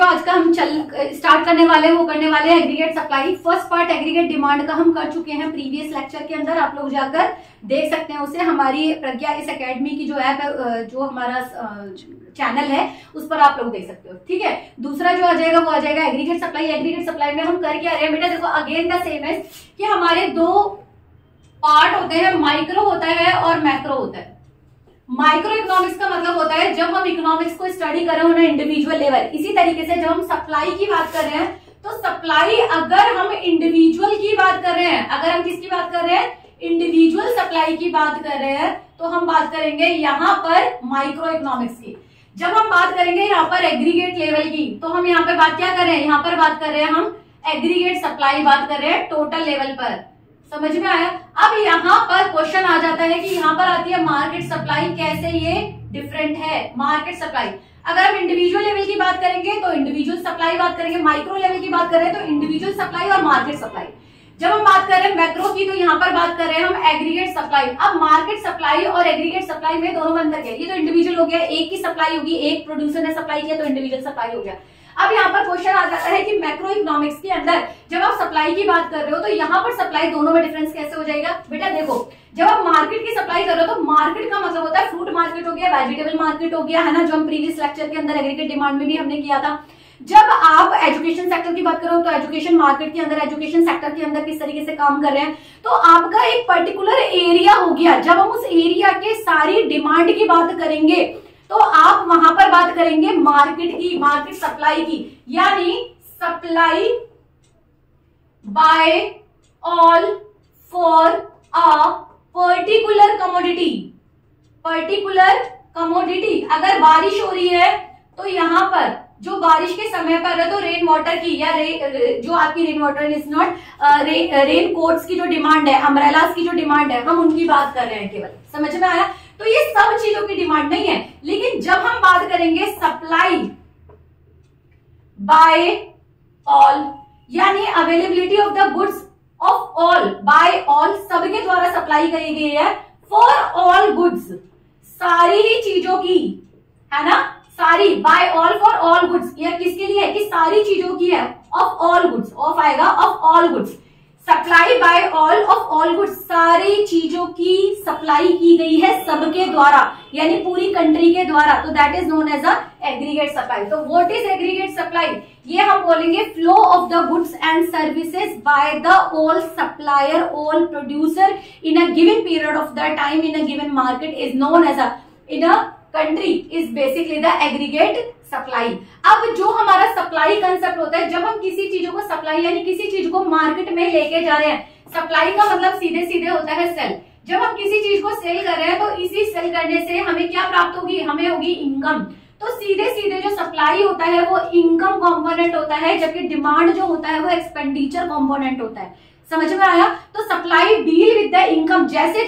आज का हम स्टार्ट करने वाले हैं वो करने वाले हैं aggregate supply. First part aggregate demand का हम कर चुके हैं प्रीवियस लेक्चर के अंदर, आप लोग जाकर देख सकते हैं उसे। हमारी प्रज्ञा इस एकेडमी की जो ऐप है, जो हमारा चैनल है, उस पर आप लोग देख सकते हो। ठीक है, दूसरा जो आ जाएगा वो आ जाएगा एग्रीगेट सप्लाई। एग्रीगेट सप्लाई में हम कर क्या रहे हैं बेटा, देखो अगेन द सेम है कि हमारे दो पार्ट होते हैं, माइक्रो होता है और मैक्रो होता है। माइक्रो इकोनॉमिक्स का मतलब होता है जब हम इकोनॉमिक्स को स्टडी कर रहे हैं इंडिविजुअल लेवल। इसी तरीके से जब हम सप्लाई की बात कर रहे हैं तो सप्लाई अगर हम इंडिविजुअल की बात कर रहे हैं, अगर हम किसकी बात कर रहे हैं, इंडिविजुअल सप्लाई की बात कर रहे हैं, तो हम बात करेंगे यहाँ पर माइक्रो इकोनॉमिक्स की। जब हम बात करेंगे यहाँ पर एग्रीगेट लेवल की, तो हम यहाँ पे बात क्या कर रहे हैं, यहाँ पर बात कर रहे हैं हम एग्रीगेट सप्लाई बात कर रहे हैं टोटल लेवल पर। समझ में आया। अब यहाँ पर क्वेश्चन आ जाता है कि यहाँ पर आती है मार्केट सप्लाई, कैसे ये डिफरेंट है मार्केट सप्लाई। अगर हम इंडिविजुअल लेवल की बात करेंगे तो इंडिविजुअल सप्लाई बात करेंगे, माइक्रो लेवल की बात कर रहे हैं तो इंडिविजुअल सप्लाई और मार्केट सप्लाई। जब हम बात कर रहे हैं मैक्रो की, तो यहाँ पर बात कर रहे हैं हम एग्रीगेट सप्लाई। अब मार्केट सप्लाई और एग्रीगेट सप्लाई में दोनों में अंतर क्या है, ये तो इंडिविजुअल हो गया, एक की सप्लाई होगी, एक प्रोड्यूसर ने सप्लाई किया तो इंडिविजुअल सप्लाई हो गया। अब यहाँ पर क्वेश्चन आ जाता है कि मैक्रो इकोनॉमिक्स के अंदर जब आप सप्लाई की बात कर रहे हो तो यहाँ पर सप्लाई दोनों में डिफरेंस कैसे हो जाएगा बेटा। देखो जब आप मार्केट की सप्लाई कर रहे हो तो मार्केट का मतलब होता है फ्रूट मार्केट हो गया, वेजिटेबल मार्केट हो गया, है ना, जो हम प्रीवियस लेक्चर के अंदर एग्रीगेट डिमांड में भी हमने किया था। जब आप एजुकेशन सेक्टर की बात करो तो एजुकेशन मार्केट के अंदर, एजुकेशन सेक्टर के अंदर किस तरीके से काम कर रहे हैं, तो आपका एक पर्टिकुलर एरिया हो गया। जब हम उस एरिया के सारी डिमांड की बात करेंगे तो आप वहां पर बात करेंगे मार्केट की, मार्केट सप्लाई की, यानी supply by all for a particular commodity. Particular commodity, अगर बारिश हो रही है तो यहाँ पर जो बारिश के समय पर है तो रेन वाटर की या जो आपकी rain water is not rain quotes की जो डिमांड है, अम्ब्रेलास की जो डिमांड है, हम उनकी बात कर रहे हैं केवल। समझ में आया। तो ये सब चीजों की डिमांड नहीं है। लेकिन जब हम बात करेंगे सप्लाई बाय ऑल, यानी availability of the goods of all, by all सबके द्वारा सप्लाई करी गई है, फॉर ऑल गुड्स सारी ही चीजों की, है ना, सारी, by all for all goods, यह किसके लिए है कि सारी चीजों की है, ऑफ ऑल गुड्स, ऑफ आएगा of all goods, supply by all of all goods, सारी चीजों की सप्लाई की गई है सबके द्वारा, यानी पूरी कंट्री के द्वारा, तो that is known as a aggregate supply. तो व्हाट इज एग्रीगेट सप्लाई, ये हम बोलेंगे flow of the goods and services by the all supplier, all producer in a given period of the time in a given market is known as a in a country is basically the aggregate supply. अब जो हमारा supply concept होता है, जब हम किसी चीजों को सप्लाई यानी किसी चीज को मार्केट में लेके जा रहे हैं, सप्लाई का मतलब सीधे सीधे होता है सेल। जब हम किसी चीज को सेल कर रहे हैं तो इसी सेल करने से हमें क्या प्राप्त होगी, हमें होगी इनकम। तो सीधे सीधे जो सप्लाई होता है वो इनकम कंपोनेंट होता है, जबकि डिमांड जो होता है वो एक्सपेंडिचर कंपोनेंट होता है। समझ में आया। तो supply deal with the income, जैसे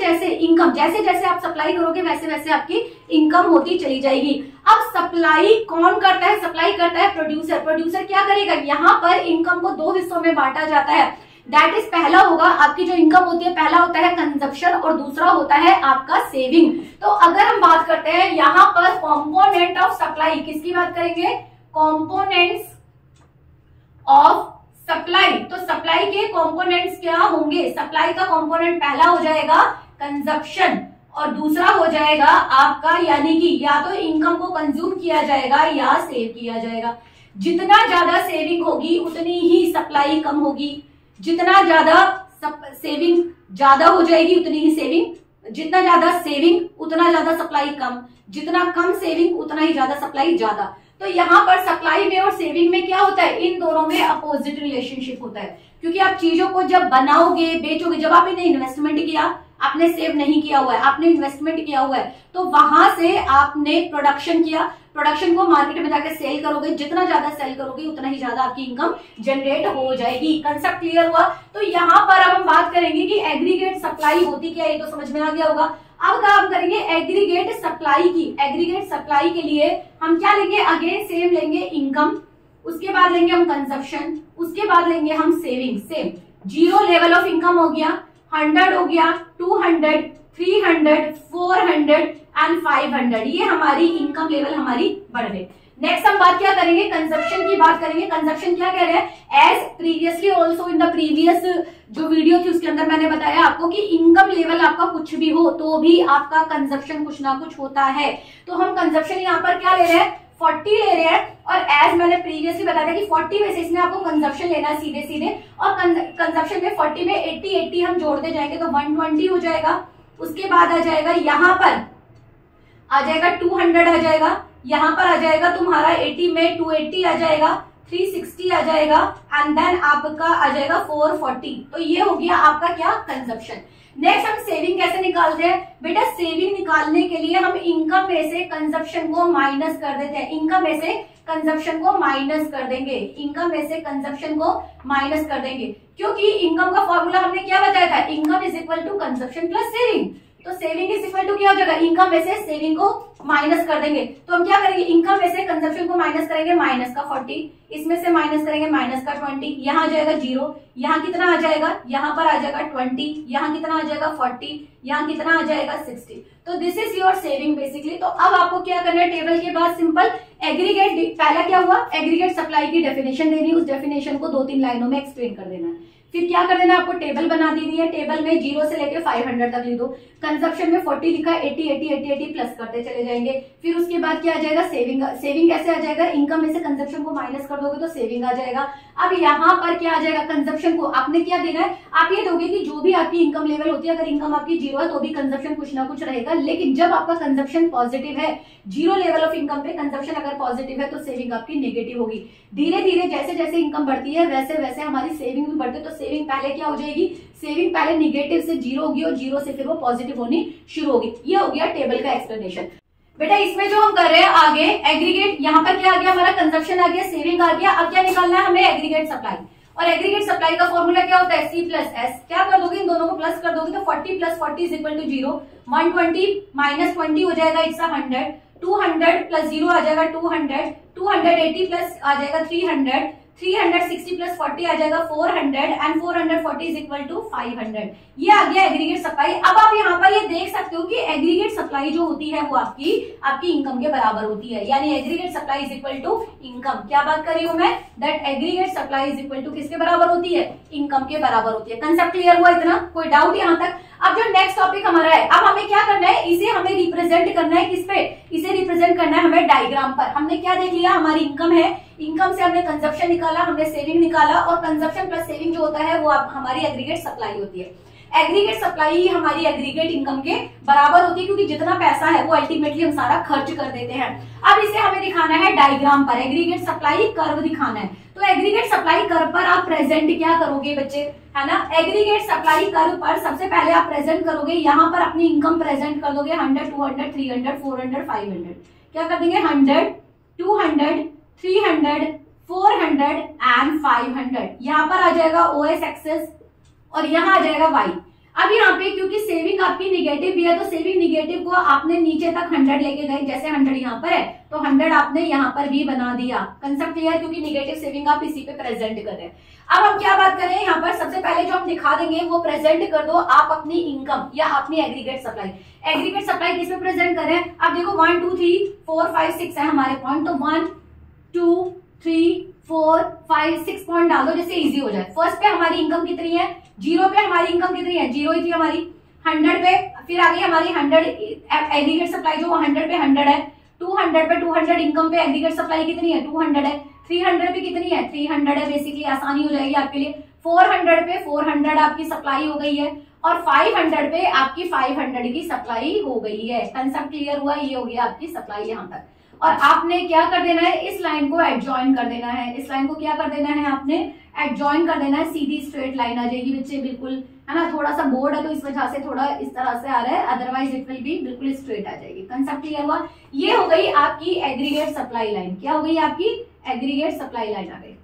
जैसे आप सप्लाई करोगे वैसे वैसे आपकी इनकम होती चली जाएगी। अब सप्लाई कौन करता है, सप्लाई करता है प्रोड्यूसर। प्रोड्यूसर क्या करेगा, यहाँ पर इनकम को दो हिस्सों में बांटा जाता है, दैट इज पहला होगा आपकी जो इनकम होती है, पहला होता है कंजप्शन और दूसरा होता है आपका सेविंग। तो अगर हम बात करते हैं यहाँ पर कॉम्पोनेंट ऑफ सप्लाई, किसकी बात करेंगे, कॉम्पोनेंट्स ऑफ सप्लाई। तो सप्लाई के कंपोनेंट्स क्या होंगे, सप्लाई का कंपोनेंट पहला हो जाएगा कंजप्शन और दूसरा हो जाएगा आपका, यानी कि या तो इनकम को कंज्यूम किया जाएगा या सेव किया जाएगा। जितना ज्यादा सेविंग होगी उतनी ही सप्लाई कम होगी, जितना ज्यादा सेविंग ज्यादा हो जाएगी उतनी ही सेविंग, जितना ज्यादा सेविंग उतना ज्यादा सप्लाई कम, जितना कम सेविंग उतना ही ज्यादा सप्लाई ज्यादा। तो यहाँ पर सप्लाई में और सेविंग में क्या होता है, इन दोनों में अपोजिट रिलेशनशिप होता है। क्योंकि आप चीजों को जब बनाओगे, बेचोगे, जब आपने इन्वेस्टमेंट किया, आपने सेव नहीं किया हुआ है, आपने इन्वेस्टमेंट किया हुआ है, तो वहां से आपने प्रोडक्शन किया, प्रोडक्शन को मार्केट में जाकर सेल करोगे, जितना ज्यादा सेल करोगे उतना ही ज्यादा आपकी इनकम जनरेट हो जाएगी। कंसेप्ट क्लियर हुआ। तो यहाँ पर अब हम बात करेंगे कि एग्रीगेट सप्लाई होती क्या है, ये तो समझ में आ गया होगा। अब काम करेंगे एग्रीगेट सप्लाई की। एग्रीगेट सप्लाई के लिए हम क्या लेंगे, अगेन सेम लेंगे इनकम, उसके बाद लेंगे हम कंजप्शन, उसके बाद लेंगे हम saving. Same zero level of income हो गया, 100 हो गया, 200, 300, 400 एंड 500, ये हमारी इनकम लेवल हमारी बढ़ गई। नेक्स्ट हम बात क्या करेंगे, कंजप्शन की बात करेंगे। कंजप्शन क्या कह रहे हैं, as previously also in the previous जो वीडियो थी उसके अंदर मैंने बताया आपको कि इनकम लेवल आपका कुछ भी हो तो भी आपका कंजप्शन कुछ ना कुछ होता है। तो हम कंजप्शन यहाँ पर क्या ले रहे हैं, 40 ले रहे हैं, और एज मैंने प्रीवियसली बताया कि 40 में से इसमें आपको कंजप्शन लेना है सीधे सीधे, और कंजप्शन में 40 में 80 हम जोड़ते जाएंगे तो 120 हो जाएगा। उसके बाद आ जाएगा यहाँ पर आ जाएगा 200 आ जाएगा, यहाँ पर आ जाएगा तुम्हारा 80 में 280 आ जाएगा, 360 आ जाएगा, एंड देन आपका आ जाएगा 440। तो ये हो गया आपका क्या, कंजप्शन। नेक्स्ट हम सेविंग कैसे निकालते हैं बेटा, सेविंग निकालने के लिए हम इनकम में से कंजप्शन को माइनस कर देते हैं। इनकम में से कंजप्शन को माइनस कर देंगे, इनकम में से कंजप्शन को माइनस कर देंगे, क्योंकि इनकम का फॉर्मूला हमने क्या बताया था, income is equal to consumption plus saving. तो सेविंग इज इक्वल टू क्या हो जाएगा, इनकम में से सेविंग को माइनस कर देंगे। तो हम क्या करेंगे, इनकम में से कंजप्शन को माइनस करेंगे, माइनस का 40, इसमें से माइनस करेंगे माइनस का 20, यहाँ आ जाएगा 0, यहाँ कितना आ जाएगा, यहाँ पर आ जाएगा 20, यहाँ कितना आ जाएगा 40, यहाँ कितना आ जाएगा 60। तो this is your saving basically. तो अब आपको क्या करना है, टेबल के बाद सिंपल एग्रीगेट, पहला क्या हुआ, एग्रीगेट सप्लाई की डेफिनेशन देनी, उस डेफिनेशन को 2-3 लाइनों में एक्सप्लेन कर देना है। फिर क्या कर देना है, आपको टेबल बना देनी है, टेबल में 0 से लेके 500 तक लिख दो। कंजप्शन में 40 लिखा है, 80 प्लस करते चले जाएंगे। फिर उसके बाद क्या आ जाएगा, सेविंग। सेविंग कैसे आ जाएगा, इनकम में से कंजप्शन को माइनस कर दोगे तो सेविंग आ जाएगा। अब यहाँ पर क्या आ जाएगा, कंजप्शन को आपने क्या देना है, आप ये दोगे कि जो भी आपकी इनकम लेवल होती है, अगर इनकम आपकी 0 है तो भी कंजप्शन कुछ ना कुछ रहेगा, लेकिन जब आपका कंजप्शन पॉजिटिव है, 0 लेवल ऑफ इनकम पे कंजप्शन अगर पॉजिटिव है तो सेविंग आपकी नेगेटिव होगी। धीरे धीरे जैसे जैसे इनकम बढ़ती है वैसे वैसे हमारी सेविंग भी बढ़ती है। तो सेविंग पहले क्या हो जाएगी, सेविंग पहले निगेटिव से 0 होगी और 0 से फिर वो पॉजिटिव होनी शुरू होगी। ये हो गया टेबल का एक्सप्लेनेशन। बेटा इसमें जो हम कर रहे हैं आगे एग्रीगेट, यहाँ पर क्या आ गया, हमारा कंजप्शन आ गया, सेविंग आ गया। अब क्या निकालना है हमें, एग्रीगेट सप्लाई। और एग्रीगेट सप्लाई का फॉर्मूला क्या होता है, C प्लस S। क्या कर दोगे, इन दोनों को प्लस कर दोगे तो 40 plus 40 is equal to 0, 120 minus 20 हो जाएगा, इट्स 100, 200 प्लस 0 आ जाएगा 200, 280 प्लस आ जाएगा 300, 360 प्लस 40 आ जाएगा 400, एंड 440 इज इक्वल टू 500। ये आ गया एग्रीगेट सप्लाई। अब आप यहाँ पर ये देख सकते हो कि एग्रीगेट सप्लाई जो होती है वो आपकी इनकम के बराबर होती है, यानी aggregate supply is equal to income. क्या बात कर रही हूं मैं, that aggregate supply is equal to किसके बराबर होती है, इनकम के बराबर होती है। कंसेप्ट क्लियर हुआ इतना, कोई डाउट यहाँ तक। अब जो नेक्स्ट टॉपिक हमारा है, अब हमें क्या करना है, इसे हमें रिप्रेजेंट करना है किस पे, इसे रिप्रेजेंट करना है हमें डायग्राम पर। हमने क्या देख लिया, हमारी इनकम है, इनकम से हमने कंजप्शन निकाला, हमने सेविंग निकाला, और कंजप्शन प्लस सेविंग जो होता है वो हमारी एग्रीगेट सप्लाई होती है। एग्रीगेट सप्लाई हमारी एग्रीगेट इनकम के बराबर होती है, क्योंकि जितना पैसा है वो अल्टीमेटली हम सारा खर्च कर देते हैं। अब इसे हमें दिखाना है डायग्राम पर, एग्रीगेट सप्लाई कर्व दिखाना है। तो एग्रीगेट सप्लाई कर्व पर आप प्रेजेंट क्या करोगे बच्चे, है ना, एग्रीगेट सप्लाई कर्व पर सबसे पहले आप प्रेजेंट करोगे, यहाँ पर अपनी इनकम प्रेजेंट कर दोगे 100, 200, 300, 400, 500। क्या कर देंगे, 100, 200, 300, 400 एंड 500। यहाँ पर आ जाएगा OS एक्सेस और यहाँ आ जाएगा Y। अब यहाँ पे क्योंकि सेविंग आपकी निगेटिव भी है तो सेविंग निगेटिव को आपने नीचे तक 100 लेके गए, जैसे 100 यहाँ पर है तो 100 आपने यहाँ पर भी बना दिया। कंसेप्ट क्लियर, क्योंकि निगेटिव सेविंग आप इसी पे प्रेजेंट कर रहे हैं। अब हम क्या बात करें, यहाँ पर सबसे पहले जो हम दिखा देंगे वो प्रेजेंट कर दो आप अपनी इनकम या अपनी एग्रीगेट सप्लाई। एग्रीगेट सप्लाई किस पे प्रेजेंट करें, अब देखो 1 2 3 4 5 6 है हमारे पॉइंट, तो 1 2 3 4 5 6 पॉइंट डाल दो जिससे इजी हो जाए। फर्स्ट पे हमारी इनकम कितनी है, 0 पे हमारी इनकम कितनी है, 0 ही थी हमारी। 100 पे फिर आ गई हमारी 100 एग्रीगेट सप्लाई जो 100 पे 100 है। 200 पे 200 इनकम पे एग्रीगेट सप्लाई कितनी है, 200 है। 300 पे कितनी है, 300 है, बेसिकली आसानी हो जाएगी आपके लिए। 400 पे 400 आपकी सप्लाई हो गई है, और 500 पे आपकी 500 की सप्लाई हो गई है। कंसेप्ट क्लियर हुआ, ये हो गया आपकी सप्लाई यहाँ तक। और आपने क्या कर देना है, इस लाइन को एडजॉइन कर देना है, इस लाइन को क्या कर देना है, आपने एडजॉइन कर देना है, सीधी स्ट्रेट लाइन आ जाएगी बच्चे, बिल्कुल, है ना। थोड़ा सा बोर्ड है तो इस वजह से थोड़ा इस तरह से आ रहा है, अदरवाइज इट विल बी बिल्कुल स्ट्रेट आ जाएगी। कंसेप्ट क्लियर हुआ, ये हो गई आपकी एग्रीगेट सप्लाई लाइन। क्या हो गई आपकी एग्रीगेट सप्लाई लाइन आ गई,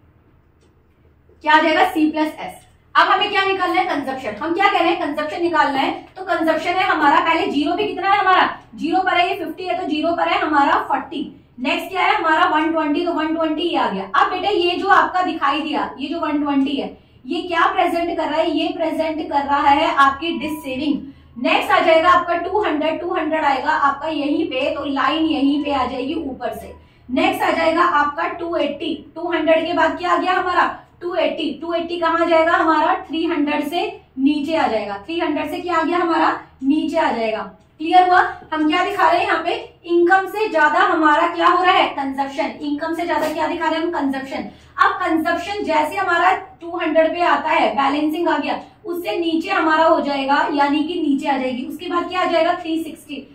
क्या आ जाएगा, C प्लस S। अब हमें क्या निकालना है, कंजप्शन। हम क्या कह रहे हैं, कंजप्शन निकालना है, तो कंजप्शन है हमारा, पहले 0 पे कितना है हमारा, 0 पर है ये 50 है तो 0 पर है हमारा 40। नेक्स्ट क्या है हमारा 120, तो 120 ये आ गया। अब बेटा ये जो आपका दिखाई दिया, ये जो 120 है, ये क्या प्रेजेंट कर रहा है, ये प्रेजेंट कर रहा है आपकी डिस सेविंग। नेक्स्ट आ जाएगा आपका 200 आएगा आपका यहीं पे, तो लाइन यहीं पे आ जाएगी ऊपर से। नेक्स्ट आ जाएगा आपका 280, 200 के बाद क्या आ गया हमारा 280, 280 कहाँ जाएगा हमारा 300 से नीचे आ जाएगा, 300 से क्या आ गया हमारा नीचे आ जाएगा। क्लियर हुआ। हम क्या दिखा रहे हैं यहाँ पे, इनकम से ज्यादा हमारा क्या हो रहा है कंजप्शन, इनकम से ज्यादा क्या दिखा रहे हैं हम कंजप्शन। अब कंजप्शन जैसे हमारा 200 पे आता है, बैलेंसिंग आ गया, उससे नीचे हमारा हो जाएगा, यानी कि नीचे आ जाएगी, उसके बाद क्या आ जाएगा 360,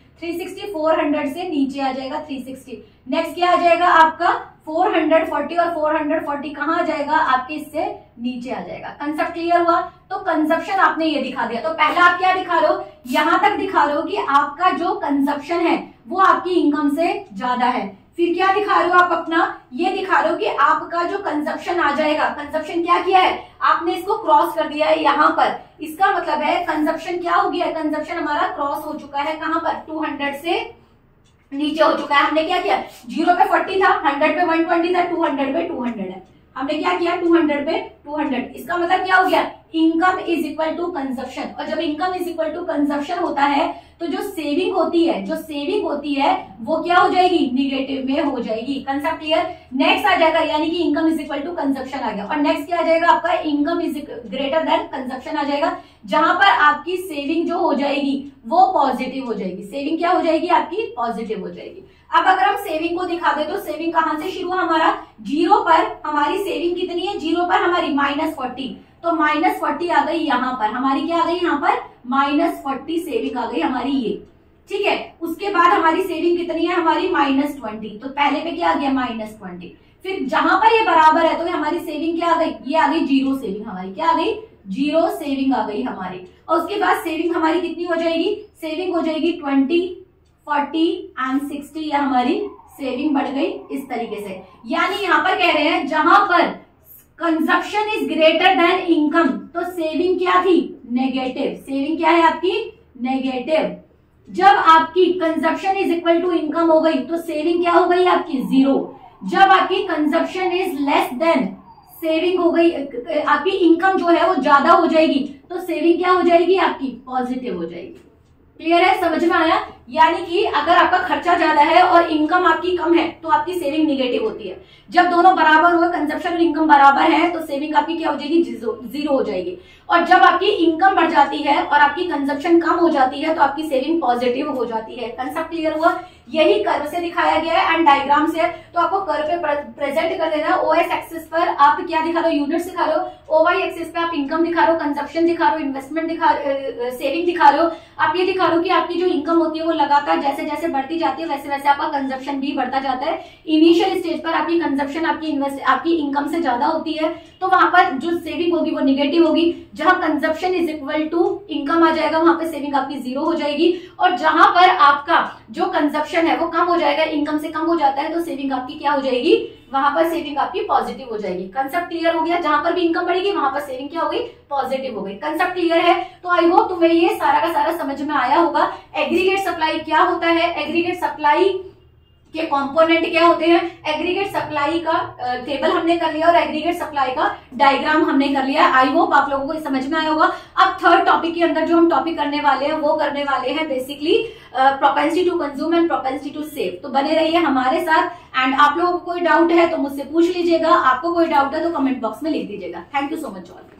400 से नीचे आ जाएगा 360। नेक्स्ट क्या आ जाएगा आपका 440 और 440 कहाँ आ जाएगा आपके इससे नीचे आ जाएगा। कंसेप्ट क्लियर हुआ। तो कंजप्शन आपने ये दिखा दिया। तो पहला आप क्या दिखा रहे हो, यहां तक दिखा रहे हो कि आपका जो कंजप्शन है वो आपकी इनकम से ज्यादा है। फिर क्या दिखा रहे हो आप अपना, ये दिखा रहे हो कि आपका जो कंजप्शन आ जाएगा, कंजप्शन क्या किया है आपने इसको क्रॉस कर दिया है यहाँ पर, इसका मतलब है कंजप्शन क्या हो गया, कंजप्शन हमारा क्रॉस हो चुका है कहां पर 200 से नीचे हो चुका है। हमने क्या किया, 0 पे 40 था, 100 पे 120 था, 200 पे 200 है, हमने क्या किया 200 पे 200। इसका मतलब क्या हो गया, income is equal to consumption. और जब income is equal to consumption होता है तो जो सेविंग होती है वो क्या हो जाएगी, निगेटिव में हो जाएगी। Concept clear. नेक्स्ट आ जाएगा, यानी कि income is equal to consumption आ गया। और नेक्स्ट क्या आ जाएगा आपका, income is greater than consumption आ जाएगा, जहां पर आपकी सेविंग जो हो जाएगी वो पॉजिटिव हो जाएगी। सेविंग क्या हो जाएगी आपकी, पॉजिटिव हो जाएगी। अब अगर हम सेविंग को दिखा दे तो सेविंग कहां से शुरू हुआ हमारा, 0 पर हमारी सेविंग कितनी है, 0 पर हमारी -40, तो -40 आ गई यहाँ पर हमारी, क्या आ गई यहाँ पर -40 सेविंग आ गई हमारी ये, ठीक है। उसके बाद हमारी सेविंग कितनी है हमारी -20, तो पहले पे क्या आ गया -20। फिर जहां पर ये बराबर है तो हमारी सेविंग क्या आ गई, ये आ गई 0 सेविंग हमारी, क्या आ गई 0 सेविंग आ गई हमारी। और उसके बाद सेविंग हमारी कितनी हो जाएगी, सेविंग हो जाएगी 20, 40 एंड 60, या हमारी सेविंग बढ़ गई इस तरीके से। यानी यहाँ पर कह रहे हैं जहां पर consumption is greater then income, तो सेविंग क्या थी, नेगेटिव। सेविंग क्या है आपकी, नेगेटिव। जब आपकी consumption is equal to income हो गई तो सेविंग क्या हो गई आपकी 0। जब आपकी consumption is less than saving हो गई, आपकी इनकम जो है वो ज्यादा हो जाएगी, तो सेविंग क्या हो जाएगी आपकी, पॉजिटिव हो जाएगी। क्लियर है, समझ में आया। यानी कि अगर आपका खर्चा ज्यादा है और इनकम आपकी कम है तो आपकी सेविंग निगेटिव होती है। जब दोनों बराबर हुए, कंजप्शन और इनकम बराबर है, तो सेविंग आपकी क्या हो जाएगी, 0 हो जाएगी। और जब आपकी इनकम बढ़ जाती है और आपकी कंजप्शन कम हो जाती है तो आपकी सेविंग पॉजिटिव हो जाती है। कंसेप्ट क्लियर हुआ। यही कर्व से दिखाया गया है एंड डायग्राम से। तो आपको कर्व पे प्रेजेंट कर देना। ओएस एक्सिस पर आप क्या दिखा रहे हो, यूनिट्स दिखा रहे हो। ओवाई एक्सिस पे आप इनकम दिखा रहे हो, कंजप्शन दिखा रहे हो, इन्वेस्टमेंट दिखा, सेविंग दिखा रहे हो। आप ये दिखा रहे हो कि आपकी जो इनकम होती है वो लगातार जैसे जैसे बढ़ती जाती है वैसे वैसे आपका कंजप्शन भी बढ़ता जाता है। इनिशियल स्टेज पर आपकी कंजप्शन आपकी इनकम से ज्यादा होती है तो वहां पर जो सेविंग होगी वो निगेटिव होगी। जहां consumption is equal to income आ जाएगा वहां पे सेविंग आपकी 0 हो जाएगी। और जहां पर आपका जो कंजप्शन है वो कम हो जाएगा, इनकम से कम हो जाता है, तो सेविंग आपकी क्या हो जाएगी, वहां पर सेविंग आपकी पॉजिटिव हो जाएगी। कंसेप्ट क्लियर हो गया। जहां पर भी इनकम बढ़ेगी वहां पर सेविंग क्या हो गई, पॉजिटिव हो गई। कंसेप्ट क्लियर है। तो आई होप तुम्हें ये सारा का सारा समझ में आया होगा। एग्रीगेट सप्लाई क्या होता है, एग्रीगेट सप्लाई के कंपोनेंट क्या होते हैं, एग्रीगेट सप्लाई का टेबल हमने कर लिया और एग्रीगेट सप्लाई का डायग्राम हमने कर लिया। आई होप आप लोगों को ये समझ में आया होगा। अब थर्ड टॉपिक के अंदर जो हम टॉपिक करने वाले हैं वो करने वाले हैं basically propensity to consume and propensity to save. तो बने रहिए हमारे साथ। एंड आप लोगों को कोई डाउट है तो मुझसे पूछ लीजिएगा, आपको कोई डाउट है तो कमेंट बॉक्स में लिख दीजिएगा। Thank you so much all.